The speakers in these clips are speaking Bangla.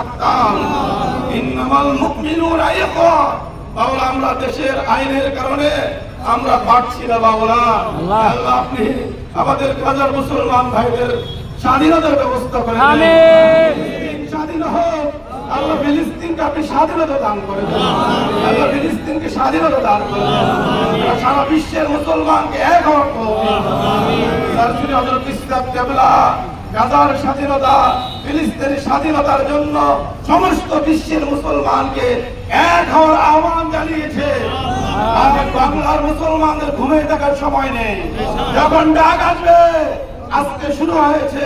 থাকতাম। ইন্নামাল মুমিনুনা ইখওয়া। বাবা আমরা দেশের আইনের কারণে আমরা পারছি না বাবা। আল্লাহ আপনি আমাদের হাজার মুসলমান ভাইদের স্বাধীনতার ব্যবস্থা করেন। আমিন। স্বাধীন হোক আল্লাহ, ফিলিস্তিনকে আপনি স্বাধীনতা দান করে দেন। আল্লাহ ফিলিস্তিনকে স্বাধীনতা দান করে দেন। সারা বিশ্বের মুসলমানকে এক হওয়ার তৌফিক হযরত ইসলাম কেবলা গাজার স্বাধীনতা, ফিলিস্তিনের স্বাধীনতার জন্য সমস্ত বিশ্বের মুসলমানকে এক হওয়ার আহ্বান জানিয়েছে। আজ বাংলার মুসলমানদের ঘুমিয়ে থাকার সময় নেই। যখন ডাক আসবে, আজকে শুরু হয়েছে,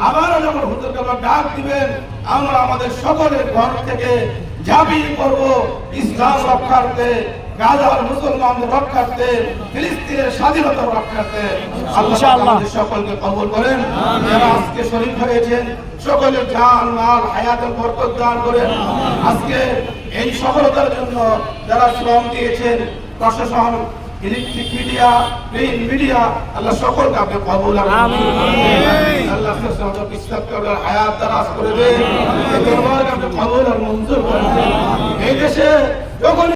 আবারও যখন হুজুর কেবলা ডাক দিবেন, আমরা আমাদের সকলের ঘর থেকে ঝাঁপিয়ে পড়ব ইসলাম রক্ষার্থে, গাজার মুসলমানদের রক্ষার্থে, ফিলিস্তিনের স্বাধীনতা রক্ষার্থে। আল্লাহ আমাদের সকলকে কবুল করেন। যারা আজকে শহীদ হয়েছেন সকলের জান মাল হায়াতের বরকত দান করেন। আজকে এই সফলতার জন্য যারা শ্রম দিয়েছেন, প্রশাসন, ইলেকট্রিক মিডিয়া, প্রিন্ট মিডিয়া, আল্লাহ সকলকে আপনি কবুল করুন। আমিন। আল্লাহ হযরত ইসলাম কেবলার হায়াত দারাজ করে দেন। এই দরবারকে আপনি কবুল আর মঞ্জুর করেন। এই দেশে যখন